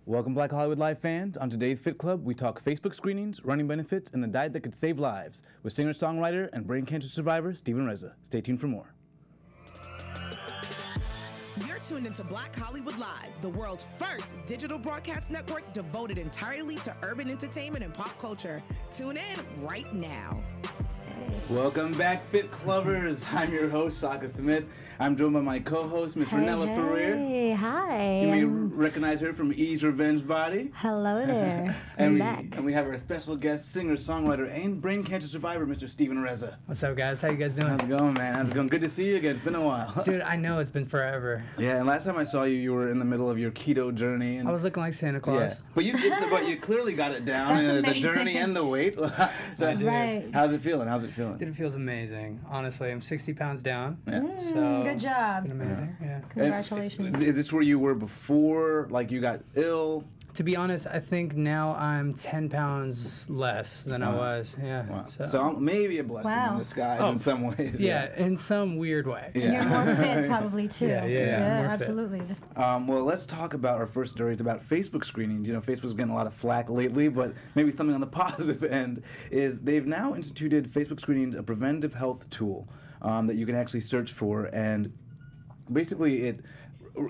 Welcome, Black Hollywood Live fans. On today's Fit Club, we talk Facebook screenings, running benefits, and the diet that could save lives with singer-songwriter and brain cancer survivor Stephen Rezza. Stay tuned for more. You're tuned into Black Hollywood Live, the world's first digital broadcast network devoted entirely to urban entertainment and pop culture. Tune in right now. Welcome back, Fit Clubbers. I'm your host, Shaka Smith. I'm joined by my co-host, Miss Ranella Ferrer. Hey, hi. You may recognize her from E's Revenge Body. Hello there. and back. we have our special guest, singer, songwriter, and brain cancer survivor, Mr. Stephen Rezza. What's up, guys? How you guys doing? How's it going, man? How's it going? Good to see you again. It's been a while. Dude, I know it's been forever. Yeah, and last time I saw you, you were in the middle of your keto journey. And I was looking like Santa Claus. Yeah, but you clearly got it down, and the journey and the weight. So, Right. How's it feeling? Dude, it feels amazing. Honestly, I'm 60 pounds down. Yeah. So Good job. it's been amazing. Yeah. Congratulations. Is this where you were before? Like you got ill? To be honest, I think now I'm 10 pounds less than I was. Yeah. Wow. So, So maybe a blessing Wow. in disguise in some ways. yeah, in some weird way. And you're more fit probably too. Yeah, more fit. absolutely. Well, let's talk about our first story. It's about Facebook screenings. You know, Facebook's getting a lot of flack lately, but maybe something on the positive end is they've now instituted Facebook screenings, a preventive health tool that you can actually search for, and basically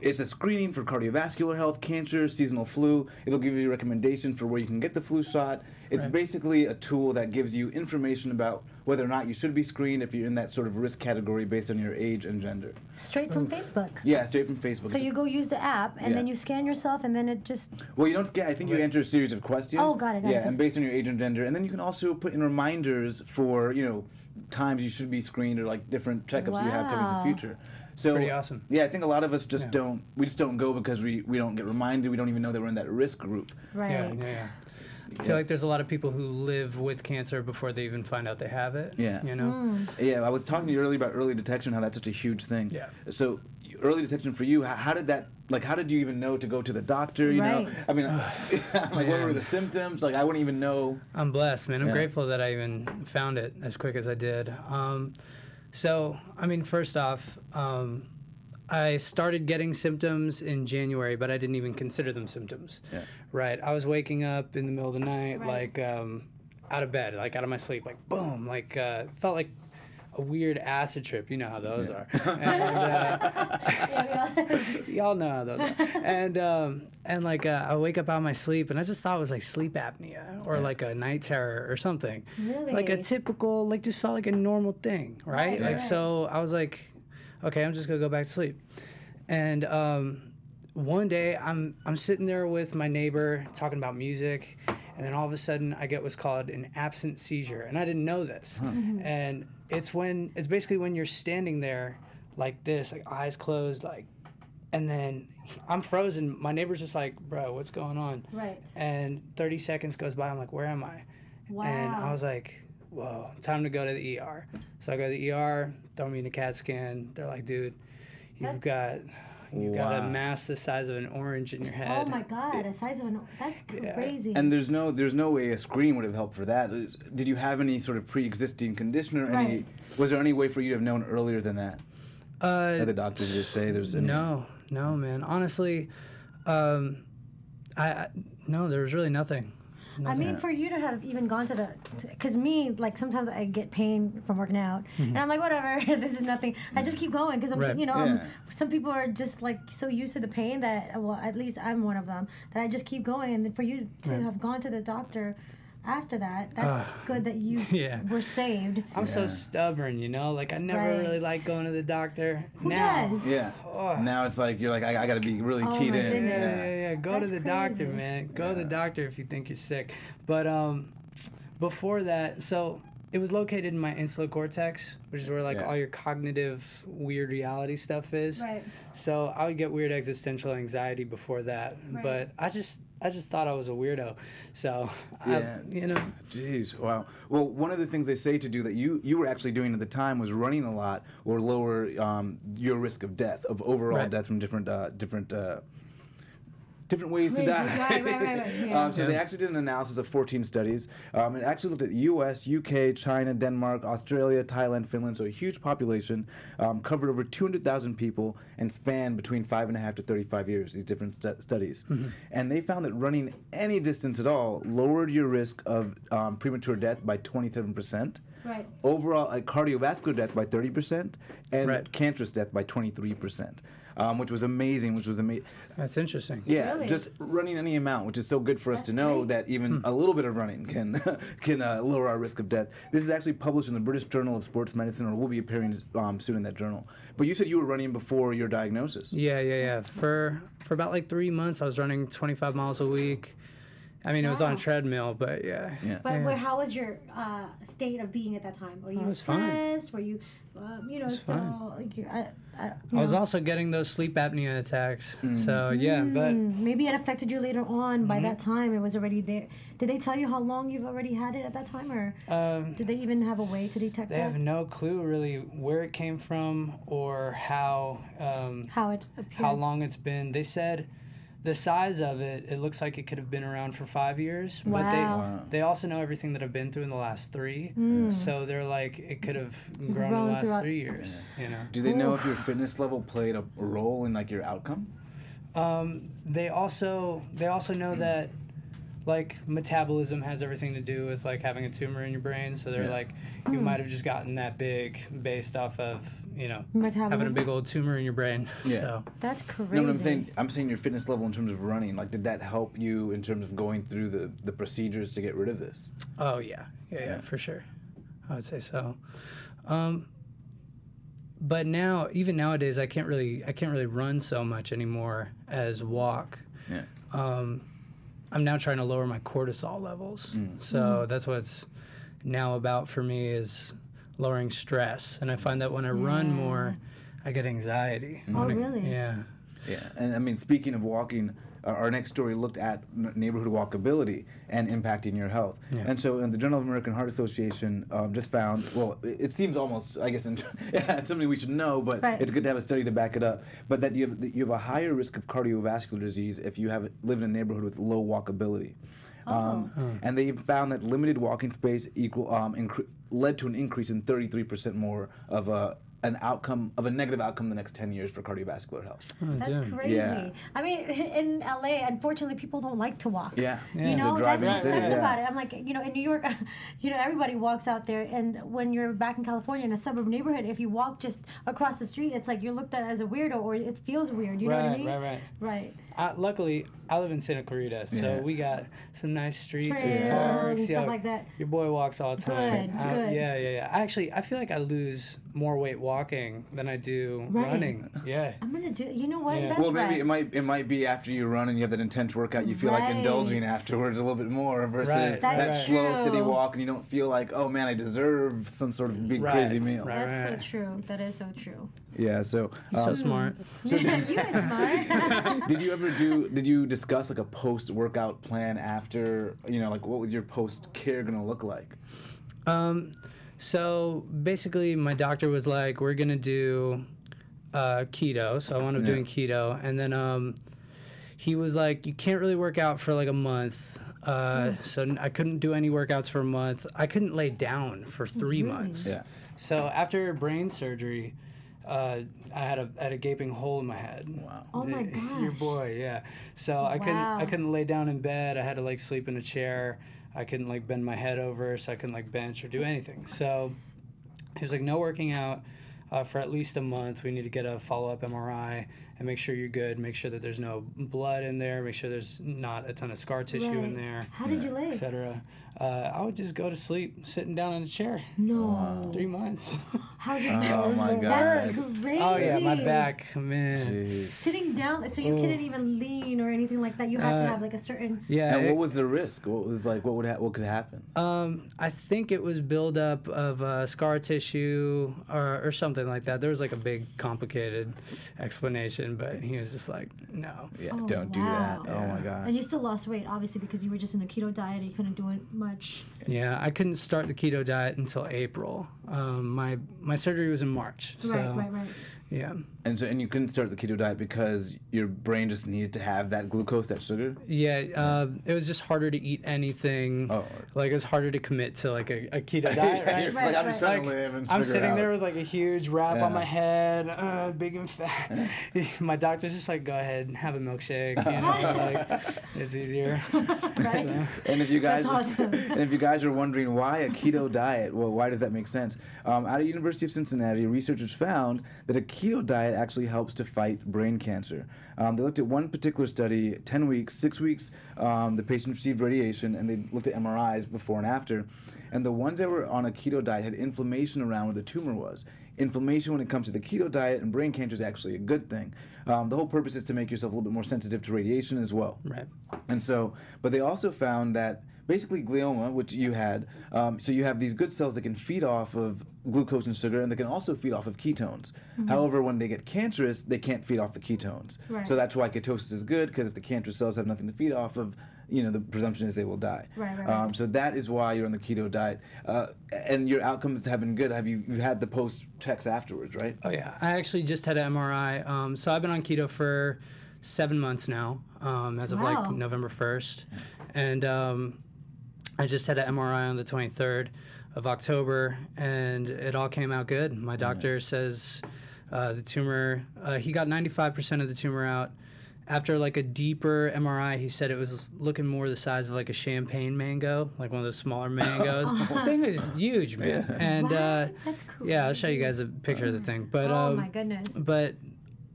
it's a screening for cardiovascular health, cancer, seasonal flu. It'll give you recommendations for where you can get the flu shot. It's basically a tool that gives you information about whether or not you should be screened if you're in that sort of risk category based on your age and gender. Straight from Facebook. Yeah, straight from Facebook. So you go use the app, and then Yeah. you scan yourself, and then it just... Well, you don't scan. I think you enter a series of questions. Oh, got it. Yeah, and based on your age and gender, and then you can also put in reminders for times you should be screened or like different checkups you have coming in Wow. the future. So Pretty awesome. Yeah, I think a lot of us just don't go because we don't get reminded. We don't even know that we're in that risk group. Right. Yeah. I feel like there's a lot of people who live with cancer before they even find out they have it. Yeah. You know? Yeah, I was talking to you earlier about early detection, how that's such a huge thing. Yeah. So early detection for you, how did that, like, how did you even know to go to the doctor, you know? Right. I mean, like, what were the symptoms? Like, I wouldn't even know. I'm blessed, man. I'm Yeah. grateful that I even found it as quick as I did. So, I mean, first off, I started getting symptoms in January, but I didn't even consider them symptoms. Yeah. Right. I was waking up in the middle of the night, Right. like out of bed, like out of my sleep, like boom, like felt like a weird acid trip. You know how those are. And, y'all know how those are. And like I wake up out of my sleep, and I just thought it was like sleep apnea or like a night terror or something. Really? Like a typical, like just felt like a normal thing, right? Right, Like so, I was like, okay, I'm just gonna go back to sleep. And one day I'm sitting there with my neighbor talking about music, and then all of a sudden I get what's called an absent seizure, and I didn't know this. And it's basically when you're standing there like this, like eyes closed, like, and then I'm frozen. My neighbor's just like, bro, what's going on? Right. And 30 seconds goes by. I'm like, where am I? Wow. And I was like, whoa, time to go to the ER. So I go to the ER, throw me in a CAT scan. They're like, dude, you've got a mass the size of an orange in your head. Oh my God, the size of an... That's crazy. And there's no way a screen would have helped for that. Did you have any sort of pre-existing condition or any? Was there any way for you to have known earlier than that? Or the doctors just say there's any? No, man. Honestly, no, there was really nothing. I mean, for you to have even gone to because me, like, sometimes I get pain from working out, and I'm like, whatever, this is nothing. I just keep going because, some people are just, like, so used to the pain that, well, at least I'm one of them, that I just keep going. And for you to have gone to the doctor after that, that's good that you were saved. I'm so stubborn, like I never really liked going to the doctor. Who now, does? Yeah. Now it's like you're like I got to be really keyed my in. goodness. Yeah. Go That's to the doctor, crazy. man. Go to the doctor if you think you're sick. But before that, so it was located in my insular cortex, which is where like all your cognitive weird reality stuff is. Right. So I would get weird existential anxiety before that, but I just thought I was a weirdo. So Jeez, wow. Well, one of the things they say to do that you were actually doing at the time was running a lot or lower your risk of death, of overall death from different different ways to die. Right. Yeah. So they actually did an analysis of 14 studies. It actually looked at U.S., U.K., China, Denmark, Australia, Thailand, Finland, so a huge population, covered over 200,000 people, and spanned between 5.5 to 35 years, these different studies. And they found that running any distance at all lowered your risk of premature death by 27%. Right. Overall, cardiovascular death by 30%, and cancerous death by 23%. Which was amazing. That's interesting. Yeah, Really? just running any amount, which is so good for us to know that even a little bit of running can lower our risk of death. This is actually published in the British Journal of Sports Medicine, or will be appearing soon in that journal. But you said you were running before your diagnosis. Yeah. For about like 3 months, I was running 25 miles a week. I mean, it was on a treadmill, but yeah. But how was your state of being at that time? Were you stressed? Were you, still like I was also getting those sleep apnea attacks. So yeah, but maybe it affected you later on. By that time, it was already there. Did they tell you how long you've already had it at that time, or did they even have a way to detect that? They have no clue really where it came from or how it appeared. how long it's been. They said the size of it looks like it could have been around for 5 years. Wow. But they also know everything that I've been through in the last 3. So they're like, it could have grown in the last 3 years. You know. Do they know if your fitness level played a role in like your outcome? They also know that like metabolism has everything to do with like having a tumor in your brain. So they're like, you might have just gotten that big based off of having a big old tumor in your brain. Yeah. So. That's crazy. No, but I'm saying your fitness level in terms of running. Like, did that help you in terms of going through the procedures to get rid of this? Oh yeah, for sure. I would say so. But now, even nowadays, I can't really run so much anymore as walk. Yeah. I'm now trying to lower my cortisol levels. So that's what's now about for me is lowering stress. And I find that when I run more, I get anxiety. Oh, really? Yeah. Yeah. And I mean, speaking of walking, our next story looked at neighborhood walkability and impacting your health. Yeah. And so in the Journal of American Heart Association just found, well, it seems almost, I guess, it's something we should know, but it's good to have a study to back it up, but that you have a higher risk of cardiovascular disease if you live in a neighborhood with low walkability. And they found that limited walking space led to an increase in 33% more of a negative outcome the next 10 years for cardiovascular health. That's crazy. Yeah. I mean, in LA, unfortunately, people don't like to walk. Yeah. You know, that's what sucks about it. I'm like, in New York, everybody walks out there, and when you're back in California in a suburb neighborhood, if you walk just across the street, it's like you're looked at as a weirdo, or it feels weird. You know what I mean? Right. Luckily, I live in Santa Clarita, so we got some nice streets and parks. And stuff like that. Your boy walks all the time. Good. Yeah. Actually, I feel like I lose more weight walking than I do running. Yeah. I'm gonna do. You know what? Yeah. That's well, maybe it might be after you run and you have that intense workout, you feel like indulging afterwards a little bit more versus that slow, steady walk, and you don't feel like, oh man, I deserve some sort of big crazy meal. That's so true. That is so true. Yeah. So. So smart. You are smart. Did you discuss like a post-workout plan after? Like what was your post-care gonna look like? So basically, my doctor was like, "We're gonna do keto." So I wound up doing keto, and then he was like, "You can't really work out for like a month." So I couldn't do any workouts for a month. I couldn't lay down for 3 months. Yeah. So after brain surgery, I had a gaping hole in my head. Wow. Oh my gosh. Your boy, yeah. So I couldn't lay down in bed. I had to like sleep in a chair. I couldn't like bend my head over, so I couldn't like bench or do anything. So he was like, no working out for at least a month. We need to get a follow-up MRI and make sure you're good. Make sure that there's no blood in there. Make sure there's not a ton of scar tissue in there. How did you lay? Etc. I would just go to sleep sitting down in a chair. No. 3 months. How's your nose? Oh my God. That's crazy. Oh yeah, my back, man. Jeez. Sitting down, so you couldn't even lean or anything like that. You had to have like a certain. Yeah. And what was the risk? What was like? What could happen? I think it was buildup of scar tissue or something like that. There was like a big complicated explanation, but he was just like, no. Yeah, don't do that. Oh my gosh. And you still lost weight, obviously, because you were just in a keto diet and you couldn't do it much. Yeah, I couldn't start the keto diet until April. My my surgery was in March. So, Right. Yeah. And you couldn't start the keto diet because your brain just needed to have that glucose, that sugar? Yeah, it was just harder to eat anything. Oh. Like, it was harder to commit to, like, a keto diet, right? You're just like, I'm just trying to live and I'm figure it sitting out. there with, like, a huge wrap on my head, big and fat. My doctor's just like, go ahead and have a milkshake, like, it's easier. Right. And if you guys, That's awesome. and if you guys are wondering why a keto diet, well, why does that make sense? Out of University of Cincinnati, researchers found that a keto diet actually helps to fight brain cancer. They looked at one particular study, 10 weeks, 6 weeks, the patient received radiation, and they looked at MRIs before and after. And the ones that were on a keto diet had inflammation around where the tumor was. Inflammation when it comes to the keto diet and brain cancer is actually a good thing. The whole purpose is to make yourself a little bit more sensitive to radiation as well. Right. And so, but they also found that basically glioma, which you had, so you have these good cells that can feed off of glucose and sugar, and they can also feed off of ketones. However, when they get cancerous, they can't feed off the ketones. Right. So that's why ketosis is good, because if the cancerous cells have nothing to feed off of, the presumption is they will die. Right. So that is why you're on the keto diet. And your outcomes have been good. You've had the post checks afterwards, right? Oh, yeah. I actually just had an MRI. So I've been on keto for 7 months now, as of like November 1st. And I just had an MRI on the 23rd of October, and it all came out good. My doctor says the tumor, he got 95% of the tumor out. After like a deeper MRI, he said it was looking more the size of like a champagne mango, like one of those smaller mangoes. The thing is huge, man. Yeah. And That's cool. yeah, I'll show you guys a picture of the thing. But Oh my goodness. but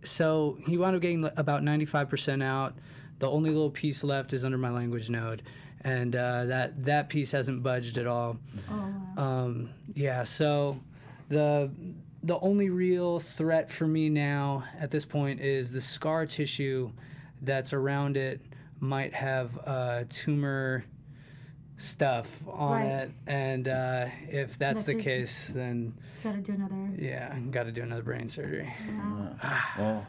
so he wound up getting about 95% out. The only little piece left is under my language node, and that piece hasn't budged at all. Oh wow. Yeah, so the only real threat for me now at this point is the scar tissue that's around it might have tumor stuff on it, and if that's the case, then Gotta do another. yeah, got to do another brain surgery. Well,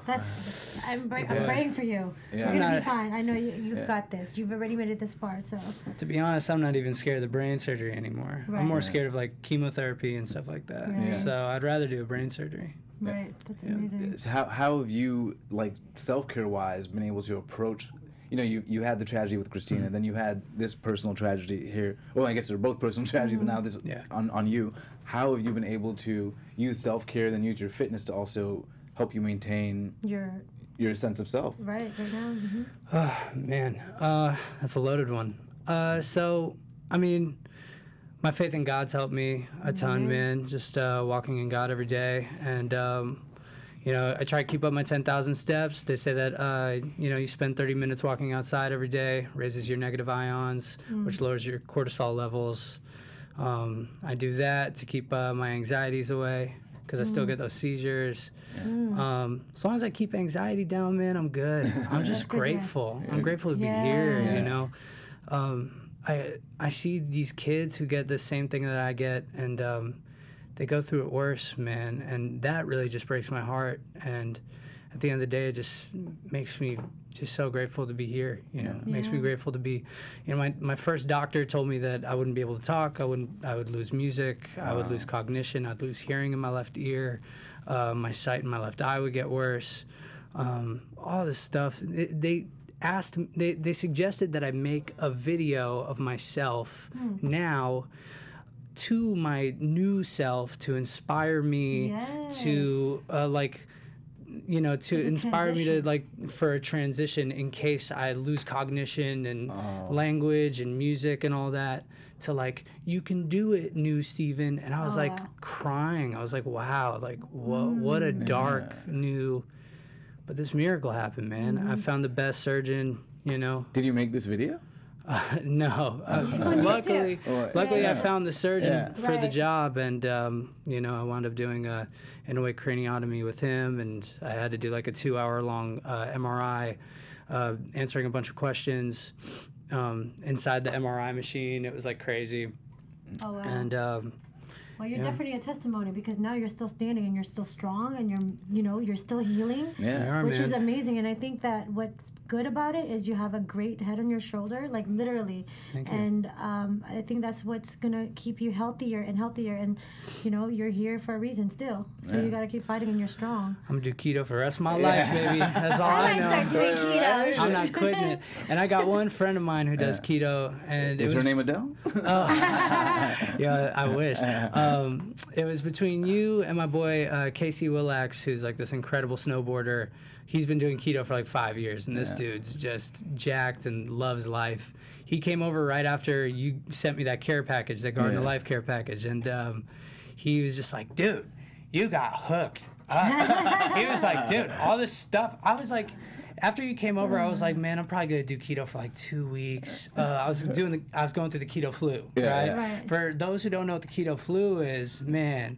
I'm praying for you. Yeah. You're gonna be fine. I know you've got this. You've already made it this far, so. To be honest, I'm not even scared of the brain surgery anymore. Right. I'm more scared of like chemotherapy and stuff like that. Right. So I'd rather do a brain surgery. Right. That's amazing. So how have you, like, self-care wise, been able to approach? You had the tragedy with Christina, then you had this personal tragedy here. Well, I guess they're both personal tragedies, but now this on you. How have you been able to use self-care, then use your fitness to also help you maintain your sense of self? Right now. Oh, man, that's a loaded one. So, I mean, my faith in God's helped me a ton, man. Just walking in God every day, and I try to keep up my 10,000 steps. They say that you spend 30 minutes walking outside every day, raises your negative ions, which lowers your cortisol levels. I do that to keep my anxieties away, because I still get those seizures. As long as I keep anxiety down, man, I'm good. I'm just grateful. I'm grateful to be here, I see these kids who get the same thing that I get, and they go through it worse, man, and that really just breaks my heart. And at the end of the day, it just makes me just so grateful to be here. It makes me grateful to be. My first doctor told me that I wouldn't be able to talk. I would lose music. I would lose cognition. I'd lose hearing in my left ear. My sight in my left eye would get worse. All this stuff. They suggested that I make a video of myself now to my new self to inspire me to inspire me to for a transition in case I lose cognition and language and music and all that, to you can do it, new Steven. And I was crying. I was like, wow, what a dark new, but this miracle happened, man. I found the best surgeon, Did you make this video? No. Luckily, I found the surgeon for the job, and I wound up doing an in-way craniotomy with him, and I had to do a 2-hour-long MRI, answering a bunch of questions inside the MRI machine. It was crazy. Oh wow. And well, you're definitely a testimony, because now you're still standing and you're still strong, and you're still healing, Yeah, which is amazing. And I think that what's good about it is you have a great head on your shoulder, like literally. Thank you. And I think that's what's gonna keep you healthier and healthier. And you know, you're here for a reason still, so you gotta keep fighting, and you're strong. I'm gonna do keto for the rest of my life, baby. That's all I I might know. start doing keto. I'm not quitting it. And I got one friend of mine who does keto, and Is her name Adele? Yeah, I wish. It was between you and my boy Casey Willax, who's like this incredible snowboarder. He's been doing keto for like 5 years, and this dude's just jacked and loves life. He came over right after you sent me that care package, that Garden of Life care package, and he was just like, dude, you got hooked. He was like, dude, all this stuff. I was like, after you came over, I was like, man, I'm probably gonna do keto for like 2 weeks. I was going through the keto flu, right? For those who don't know what the keto flu is, man,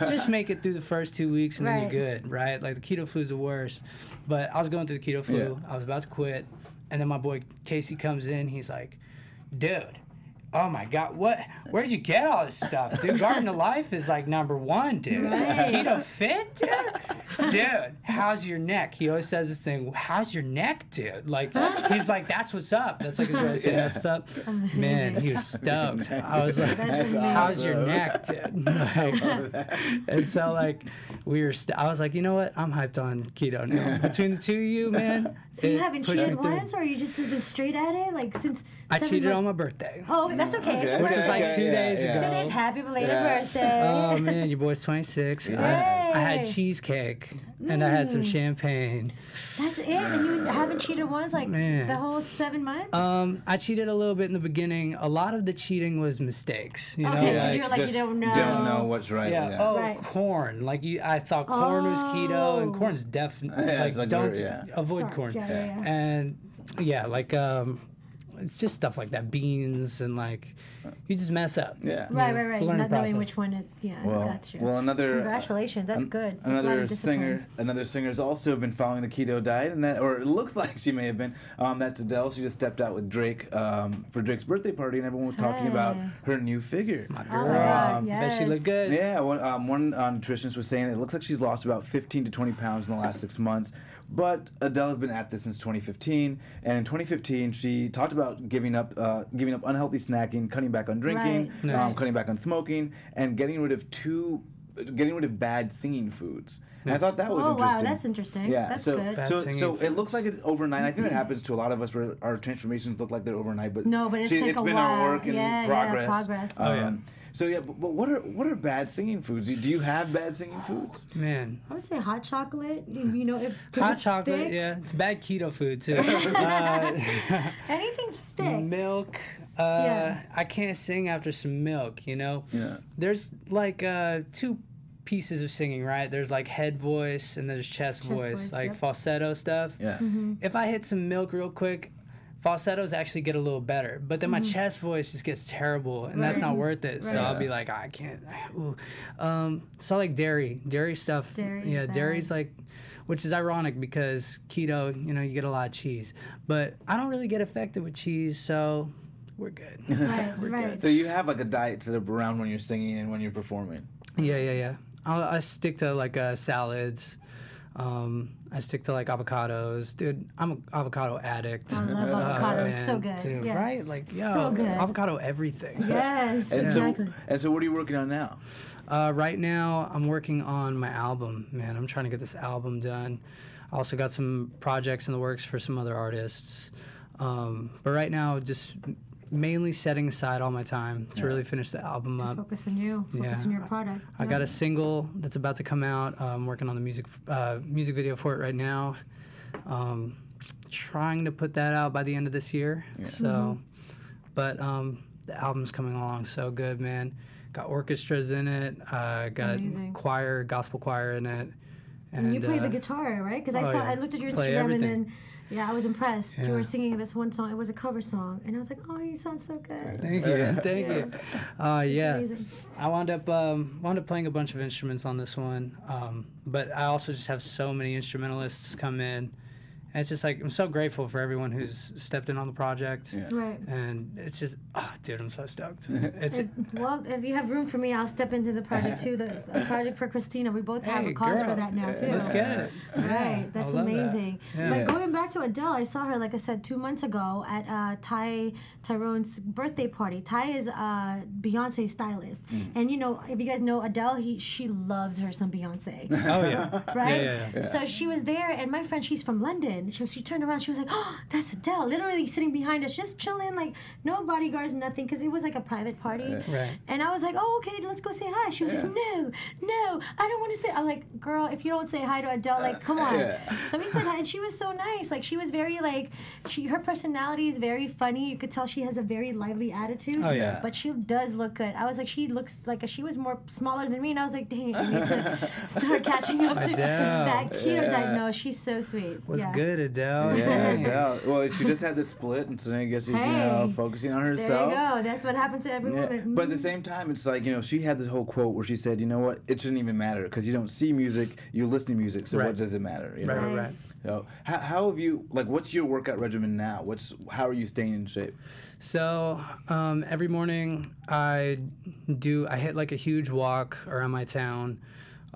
just make it through the first 2 weeks and then you're good, right? Like the keto flu is the worst. But I was going through the keto flu. I was about to quit, and then my boy Casey comes in. He's like, dude, oh my God, where'd you get all this stuff, dude? Garden of Life is like #1, dude. Keto Fit, dude? Dude, how's your neck? He always says this thing, how's your neck, dude? Like, he's like, that's what's up. That's like his way of saying that's what's up. Man, he was stoked. I was like, how's your neck, dude? Like, and so, like, I was like, you know what? I'm hyped on keto now. Between the two of you, man. So you haven't cheated once, or are you just been straight at it? Like, since I cheated on my birthday. Oh, that's okay. It's your Which was birthday. like 2 days ago. 2 days. Happy belated birthday. Oh man, your boy's 26. I had cheesecake and I had some champagne. That's it? And you haven't cheated once, like the whole 7 months? I cheated a little bit in the beginning. A lot of the cheating was mistakes. You know, because you're like, you don't know. Don't know what's right. Yeah. Oh, corn. Like I thought corn was keto, and corn's definitely like don't avoid corn. And like it's just stuff like that, beans, and like you just mess up. Yeah. Right. It's a learning Not process. knowing which one it. Yeah, that's true. Well, Congratulations, that's good. That's Another singer's also been following the keto diet, and or it looks like she may have been. That's Adele. She just stepped out with Drake for Drake's birthday party, and everyone was talking about her new figure. My girl. Oh my God, Bet she looked good. Yeah, one nutritionist was saying it looks like she's lost about 15 to 20 pounds in the last 6 months. But Adele has been at this since 2015, and in 2015 she talked about giving up unhealthy snacking, cutting back on drinking, cutting back on smoking, and getting rid of bad singing foods. And I thought that was interesting. Oh wow, that's interesting. Yeah, that's so good. so it looks like it's overnight. I think it happens to a lot of us where our transformations look like they're overnight, but it's been a while. our work and progress. So but what are bad singing foods? Do you have bad singing foods? Man, I would say hot chocolate. Hot chocolate, thick. Yeah, it's bad keto food too. Anything thick. Milk. I can't sing after some milk. You know. Yeah. There's like 2 pieces of singing, right? There's like head voice and there's chest voice, like falsetto stuff. Yeah. If I hit some milk real quick, falsettos actually get a little better, but then my chest voice just gets terrible, and that's not worth it. So I'll be like, I can't. Ooh. So like dairy stuff. Dairy's like, which is ironic because keto, you get a lot of cheese, but I don't really get affected with cheese, so we're good. We're good. So you have like a diet set up around when you're singing and when you're performing. Yeah. I stick to like salads. I stick to like avocados. Dude, I'm an avocado addict. I love avocado. It's so good. Dude, yeah. right? Like, so good. avocado everything. Yes, exactly. So what are you working on now? Right now, I'm working on my album. Man, I'm trying to get this album done. I also got some projects in the works for some other artists. But right now, just mainly setting aside all my time to really finish the album up. Focus on you. Focus on your product. I got a single that's about to come out. I'm working on the music video for it right now. Trying to put that out by the end of this year. Yeah. So, but the album's coming along so good, man. Got orchestras in it. Got choir, gospel choir in it. And you play the guitar, right? Because I looked at your Instagram and then. Yeah, I was impressed. Yeah. You were singing this one song. It was a cover song, and I was like, "Oh, you sound so good." Thank you, thank you. Amazing. I wound up playing a bunch of instruments on this one, but I also just have so many instrumentalists come in, And it's just like, I'm so grateful for everyone who's stepped in on the project. Yeah. Right. And it's just, dude, I'm so stoked. Well, if you have room for me, I'll step into the project too. The project for Christina. We both have a cause for that now too. Let's get it. Right. That's amazing. That. But going back to Adele, I saw her, like I said, 2 months ago at Tyrone's birthday party. Ty is Beyonce's stylist. And you know, if you guys know Adele, she loves her some Beyonce. Oh, yeah. Right? Yeah. So she was there, and my friend, she's from London. She turned around, she was like, oh, that's Adele. Literally sitting behind us, just chilling, like no bodyguards, nothing, because it was like a private party. Right. And I was like, oh, okay, let's go say hi. She was like, no, I don't want to say. I'm like, girl, if you don't say hi to Adele, like, come on. So we said hi, and she was so nice. Like, she was very, like, her personality is very funny. You could tell she has a very lively attitude. Oh, yeah. But she does look good. I was like, she looks like she was more smaller than me, and I was like, dang, I need to start catching up to that keto diet. No, she's so sweet. What's good, Adele? Yeah, Adele. Well, she just had the split, and so I guess she's focusing on herself. There you go. That's what happened to every woman. But at the same time, it's like, she had this whole quote where she said, you know what, it shouldn't even matter because you don't see music, you listen to music, so what does it matter? You know? Right. So how have you, like, what's your workout regimen now? How are you staying in shape? So every morning I hit like a huge walk around my town.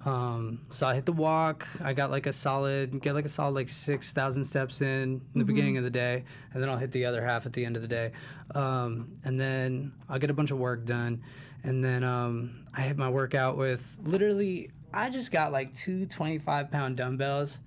So I hit the walk. I got like a solid like 6,000 steps in the beginning of the day, and then I'll hit the other half at the end of the day. And then I'll get a bunch of work done, and then I hit my workout with literally. I just got like 2 25-pound dumbbells.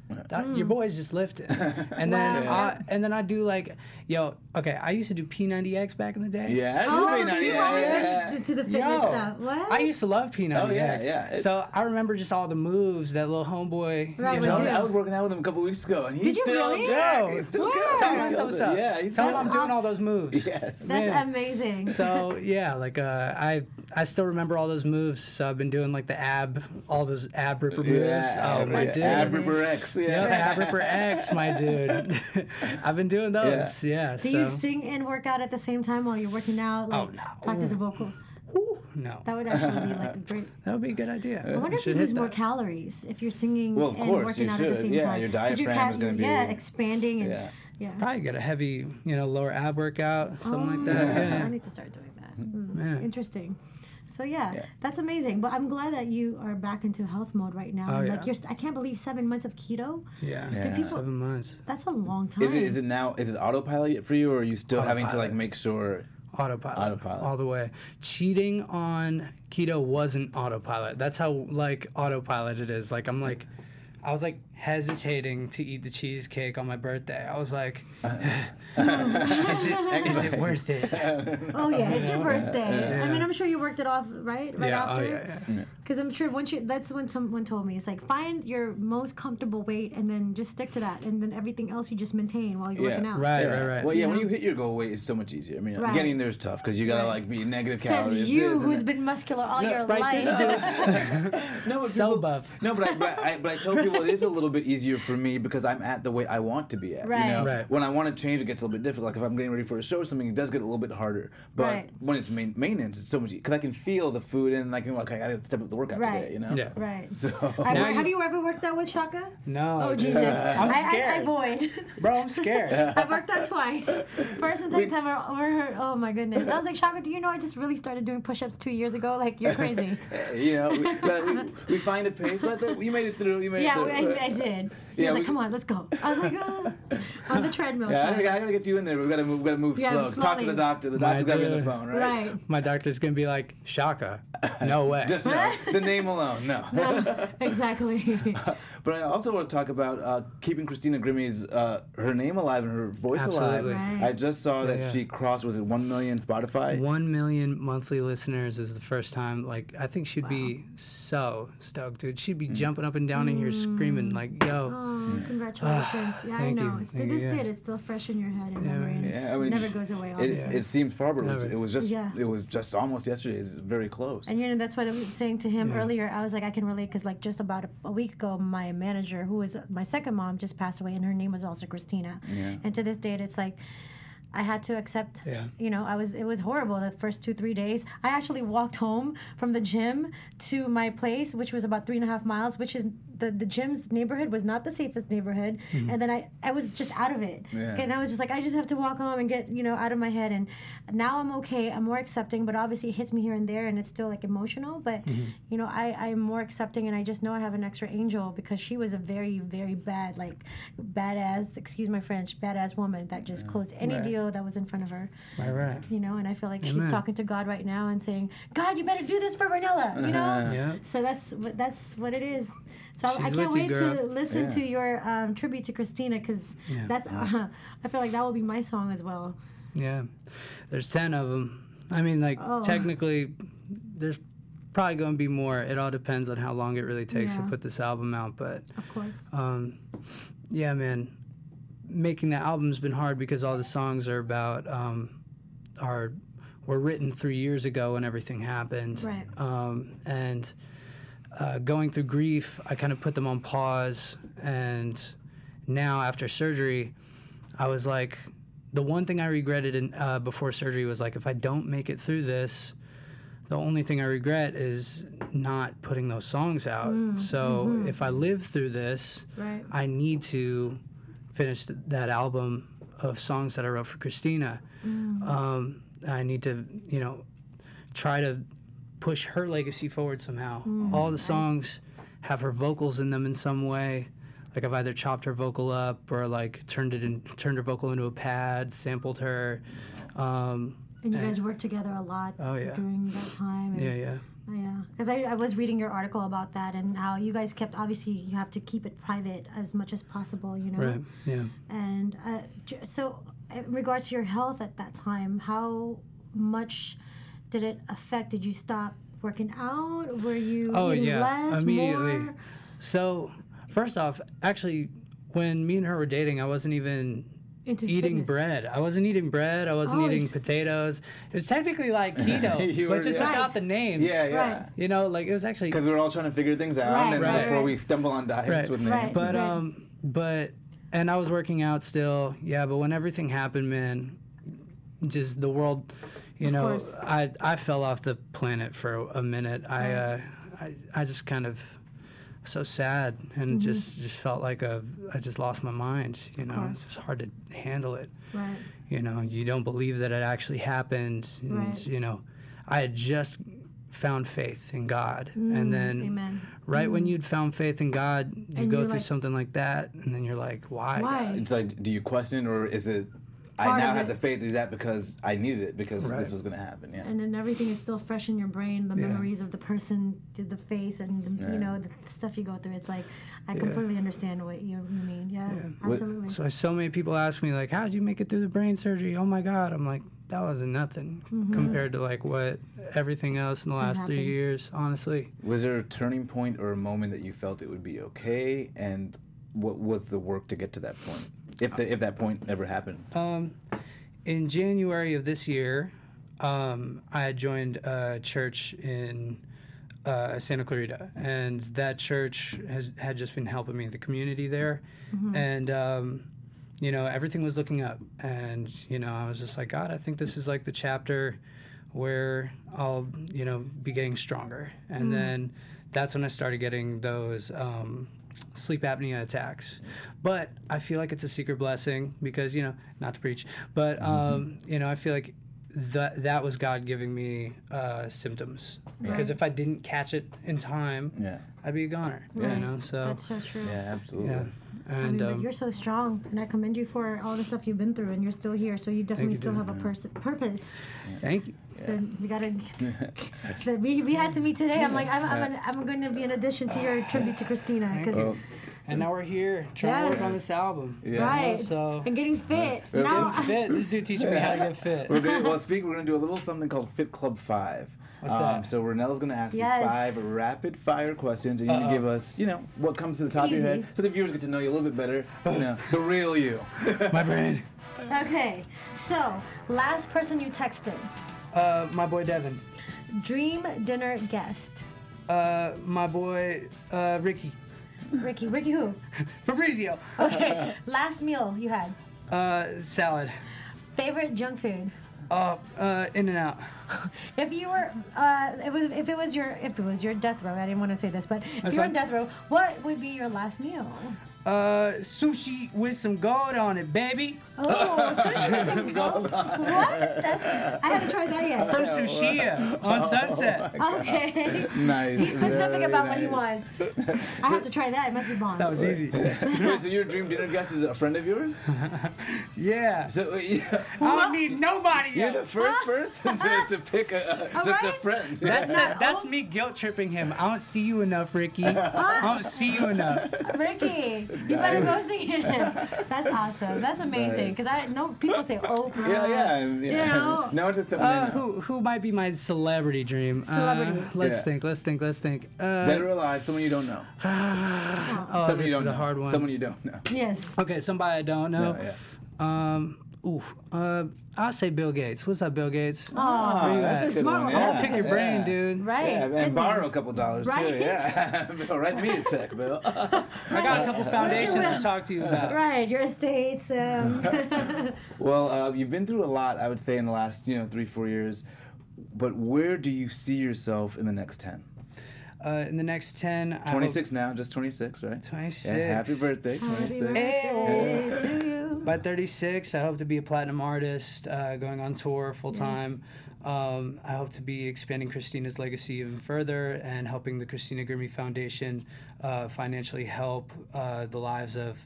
Your boy's just lifting, and then I do like, I used to do P90X back in the day. Yeah, I do P90X. To the fitness stuff. What? I used to love P90X. Oh yeah. So I remember just all the moves that little homeboy. Right, I was working out with him a couple weeks ago, and he's still go. He's still going. Tell him what's up. Yeah, tell him I'm doing all those moves. Yes, that's amazing. So yeah, like I still remember all those moves. So I've been doing like all those ab ripper moves. Yeah, my dude. Ab ripper X. Yeah, ab ripper X, my dude. I've been doing those. Yeah. Do you sing and work out at the same time while you're working out? Like, practice the vocal. No. That would actually be like a great. That would be a good idea. I wonder if you lose more calories if you're singing and working out at the same time. Yeah, your diaphragm is going to be expanding and Probably get a heavy, lower ab workout, something like that. I need to start doing that. Interesting. So that's amazing. But I'm glad that you are back into health mode right now. Oh, like I can't believe 7 months of keto. Yeah. 7 months. That's a long time. Is it autopilot for you, or are you still having to like make sure? Autopilot all the way. Cheating on keto wasn't autopilot. That's how like autopilot it is. Like I was like hesitating to eat the cheesecake on my birthday. I was like, is it worth it? Oh yeah, it's your birthday. Yeah. I mean, I'm sure you worked it off right after. Oh yeah. Because I'm sure that's when someone told me, it's like find your most comfortable weight and then just stick to that, and then everything else you just maintain while you're working out. Right. Well, when you hit your goal weight, it's so much easier. I mean, getting there is tough because you gotta like be negative calories. Says you, who's been muscular all your life. No, but so buff. No, but I tell people it is a little bit easier for me because I'm at the weight I want to be at. Right. You know? Right. When I want to change, it gets a little bit difficult. Like if I'm getting ready for a show or something, it does get a little bit harder. But when it's maintenance, it's so much because I can feel the food and I can I gotta step up the workout today. You know. Yeah. Right. So. Have you ever worked out with Shaka? No. Oh Jesus. I'm scared. I avoid. Bro, I'm scared. I worked out twice. First and second time over her. Oh my goodness. I was like, Shaka, do you know I just really started doing push-ups 2 years ago? Like you're crazy. We find a pace, but you made it through. I did. He was like, come on, let's go. I was like, on the treadmill. Yeah, I gotta get you in there. We gotta move slow. Talk to the doctor. The doctor's gotta be on the phone, right? Right. My doctor's gonna be like, Shaka. No way. Just no. The name alone, no. Exactly. But I also want to talk about keeping Christina Grimmie's her name alive and her voice alive. Right. I just saw that she crossed, was it 1 million Spotify? 1 million monthly listeners is the first time. Like, I think she'd be so stoked, dude. She'd be jumping up and down in here screaming, like, yo. Oh, congratulations. Yeah, I know. You. To this day, it's still fresh in your head and memory. And I mean, it never goes away, honestly. It seemed far, but it was just almost yesterday. It was very close. And that's what I was saying to him earlier. I was like, I can relate because like just about a week ago, my manager, who is my second mom, just passed away, and her name was also Christina. Yeah. And to this day, it's like I had to accept. Yeah. It was horrible the first 2-3 days. I actually walked home from the gym to my place, which was about 3.5 miles, which is the gym's neighborhood was not the safest neighborhood, and then I was just out of it, and I was just like, I just have to walk home and get out of my head, and now I'm okay. I'm more accepting, but obviously it hits me here and there, and it's still like emotional, but I'm more accepting, and I just know I have an extra angel because she was a very, very bad, like badass, excuse my French, badass woman that just closed any deal that was in front of her. Right. And I feel like she's talking to God right now and saying, God, you better do this for Ranella, So that's what it is. So I can't wait to listen to your tribute to Christina, because that's I feel like that will be my song as well. Yeah, there's 10 of them. I mean, technically, there's probably going to be more. It all depends on how long it really takes to put this album out. But of course, yeah, man, making the album's been hard because all the songs are about were written 3 years ago when everything happened. Right. And going through grief, I kind of put them on pause. And now after surgery, I was like, the one thing I regretted before surgery was like, if I don't make it through this, the only thing I regret is not putting those songs out. So if I live through this, I need to finish that album of songs that I wrote for Christina. I need to, try to push her legacy forward somehow. All the songs have her vocals in them in some way. Like I've either chopped her vocal up or like turned her vocal into a pad, sampled her. And you guys worked together a lot during that time. And yeah. Because I was reading your article about that and how you guys obviously you have to keep it private as much as possible, Right, yeah. And so in regards to your health at that time, how much did it affect? Did you stop working out? Were you eating less, immediately. more? So first off, actually, when me and her were dating, I wasn't even eating bread. I wasn't eating bread. I wasn't eating potatoes. It was technically like keto, but just without the name. Yeah. Right. It was actually because we were all trying to figure things out, before we stumble on diets with names. But and I was working out still. Yeah, but when everything happened, man, just the world. I fell off the planet for a minute. I just kind of so sad and just felt like I just lost my mind. It's just hard to handle it. Right. You don't believe that it actually happened. And, I had just found faith in God, and then when you'd found faith in God, you go through something like that, and then you're like, why? God? It's like, do you question, or is it? I now have the faith. Is that because I needed it because this was going to happen? Yeah. And then everything is still fresh in your brain. The memories of the person, the face, and the stuff you go through. It's like I completely understand what you mean. Yeah, absolutely. So many people ask me like, "How did you make it through the brain surgery?" Oh my God! I'm like, that wasn't nothing compared to like what everything else in the last 3 years. Honestly. Was there a turning point or a moment that you felt it would be okay, and what was the work to get to that point? If that point ever happened. In January of this year, I had joined a church in Santa Clarita, and that church had just been helping me in the community there, and everything was looking up, and I was just like, God, I think this is like the chapter where I'll be getting stronger, and then that's when I started getting those sleep apnea attacks. But I feel like it's a secret blessing because, not to preach, but, I feel like that was God giving me symptoms. Because if I didn't catch it in time, I'd be a goner, so. That's so true. Yeah, absolutely. Yeah. And, but you're so strong, and I commend you for all the stuff you've been through, and you're still here, so you definitely still have a purpose. Thank you. Yeah. We gotta. we had to meet today. I'm like, I'm going to be an addition to your tribute to Christina. And now we're here trying to work on this album. Yeah. Right. So and getting fit. Now fit. This dude teaching me how to get fit. We're going to do a little something called Fit Club 5. What's that? So Ranella's going to ask you 5 rapid fire questions, and you're going to give us, what comes to the top of your head, so the viewers get to know you a little bit better. The real you. My brain. Okay. So, last person you texted. My boy Devin. Dream dinner guest. My boy Ricky. Ricky who? Fabrizio. Okay. Last meal you had. Salad. Favorite junk food. In and Out. If you were, if it was your death row, I didn't want to say this, but if you were on death row, what would be your last meal? Sushi with some gold on it, baby. Oh, sushi with some gold. What? I haven't tried that yet. From Sushi on Sunset. Okay. Nice. He's specific about what he nice. wants. I have to try that. It must be bomb. That was easy. Wait, so your dream dinner guest is a friend of yours? Yeah. So yeah. I don't need nobody You're else. the first person to pick just a friend. That's me guilt tripping him. I don't see you enough, Ricky. I don't see you enough. Ricky, you better go see him. That's awesome. That's amazing. Because I know people say Oprah. Yeah. You know. No one just said Who might be my celebrity dream? Celebrity. Let's think. Dead or alive, someone you don't know. Someone this you don't is know. a hard one. Someone you don't know. Yes. Okay, somebody I don't know. Yeah. I'll say Bill Gates. What's up, Bill Gates? Oh, Where you that's at? a good Smart one. one. Yeah. I'll pick your brain, dude. Right. Yeah, and Good borrow one. a couple dollars Right. too. Yeah. Bill, write me a check, Bill. I got a couple foundations to talk to you about. Right. Your estates. Well, you've been through a lot, I would say, in the last 3-4 years. But where do you see yourself in the next 10? In the next 10, 26 now, just 26, right? 26. Yeah, happy birthday, 26. Happy birthday to you. By 36, I hope to be a platinum artist, going on tour full time. I hope to be expanding Christina's legacy even further and helping the Christina Grimmie Foundation financially help the lives of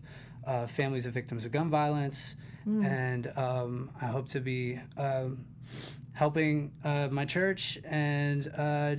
families of victims of gun violence. And I hope to be helping my church and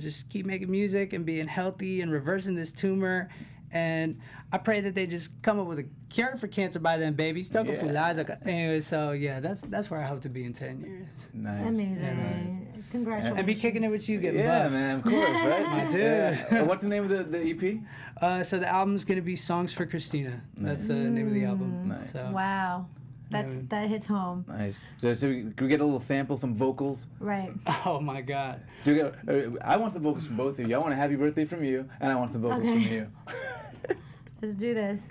just keep making music and being healthy and reversing this tumor. And I pray that they just come up with a cure for cancer by then, baby. Anyway, so yeah, that's where I hope to be in 10 years. Nice. Amazing. Yeah, nice. Congratulations. And be kicking it with you, getting Yeah, buff. man, of course, right? My dude. Yeah. What's the name of the EP? So the album's gonna be Songs for Christina. That's the name of the album. Nice. So. Wow. That hits home. Nice. So can we get a little sample, some vocals? Right. Oh my God. I want the vocals from both of you. I want a happy birthday from you, and I want the vocals from you. Let's do this.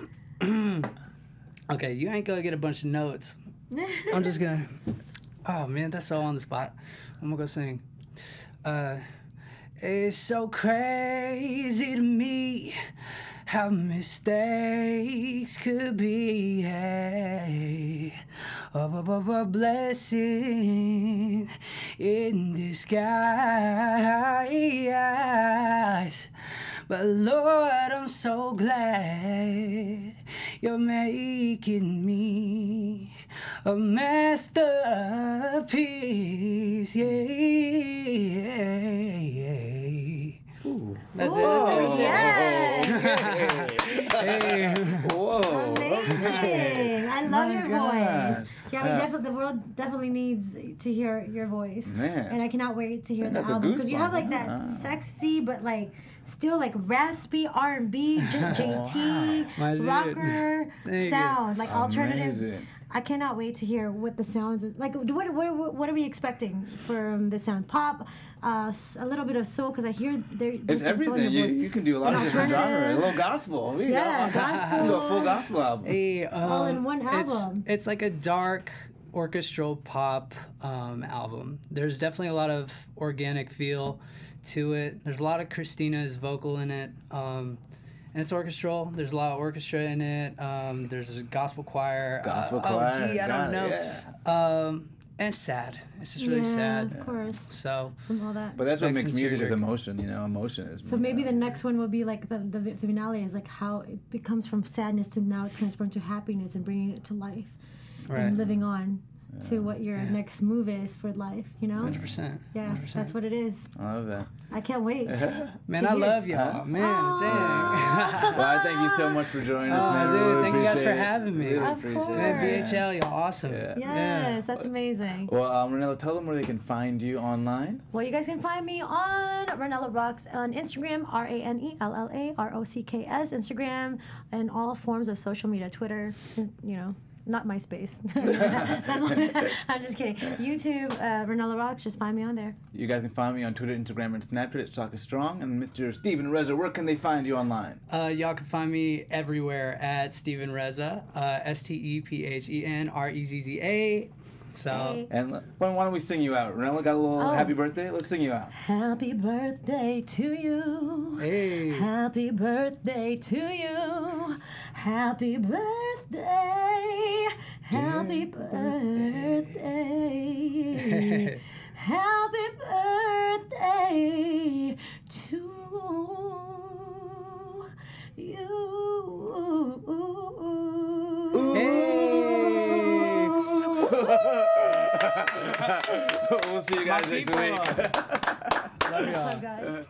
Okay, you ain't gonna get a bunch of notes. I'm just gonna. Oh man, that's so on the spot. I'm gonna go sing. It's so crazy to me how mistakes could be a blessing in disguise. But Lord, I'm so glad you're making me a masterpiece. Ooh. That's it. Yes. Hey. Whoa. Amazing. I love your gosh. voice. Yeah, the world definitely needs to hear your voice. Man. And I cannot wait to hear the got the album because you have like that goosebumps. sexy but like still like raspy R&B, JT, My dude. rocker Thank sound, like alternative. Amazing. I cannot wait to hear what the sounds like. What are we expecting from the sound? Pop, a little bit of soul because I hear there's It's some soul in everything. your voice. You can do a lot An of different genres. alternative. A little gospel. We Yeah, can go a full gospel. gospel album. Hey, All in one album. It's like a dark orchestral pop album. There's definitely a lot of organic feel to it. There's a lot of Christina's vocal in it. And it's orchestral. There's a lot of orchestra in it. There's a gospel choir. Gospel Oh, choir. gee, I don't know. Yeah. And it's sad. It's just really sad. Of course. So, From all that. But that's what Expect makes some music is tearjerk. emotion. Emotion is. So maybe the next one will be like the finale is like how it becomes from sadness to now transformed to happiness and bringing it to life right. and living on to what your next move is for life, 100%. Yeah, 100%. that's what it is. I love that. I can't wait. Man, I love y'all. Man, Aw. dang. Well, I thank you so much for joining us, Oh, man. dude, Really thank you guys appreciate for it. having me. Really Of appreciate course. it. Man, BHL, y'all awesome. Yeah. Yes, that's amazing. Well, Ranella, tell them where they can find you online. Well, you guys can find me on Ranella Rocks on Instagram, RANELLAROCKS, Instagram, and all forms of social media, Twitter, not MySpace. I'm just kidding. YouTube, Ranella Rocks, just find me on there. You guys can find me on Twitter, Instagram, and Snapchat at Shaka Strong. And Mr. Steven Rezza, where can they find you online? Y'all can find me everywhere at Steven Rezza, StephenRezza. So. And why don't we sing you out? Ranella got a little happy birthday. Let's sing you out. Happy birthday to you. Hey. Happy birthday to you. Happy birthday. Happy birthday. Happy birthday to you. Hey. We'll see you guys next week. Love y'all. What's up, guys?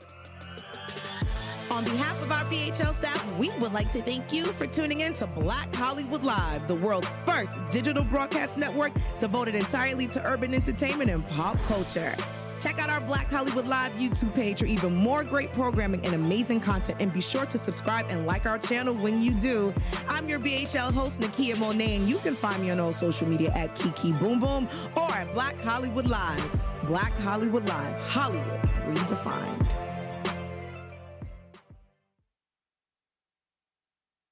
On behalf of our BHL staff, we would like to thank you for tuning in to Black Hollywood Live, the world's first digital broadcast network devoted entirely to urban entertainment and pop culture. Check out our Black Hollywood Live YouTube page for even more great programming and amazing content, and be sure to subscribe and like our channel when you do. I'm your BHL host, Nakia Monet, and you can find me on all social media at Kiki Boom Boom or at Black Hollywood Live. Black Hollywood Live, Hollywood redefined.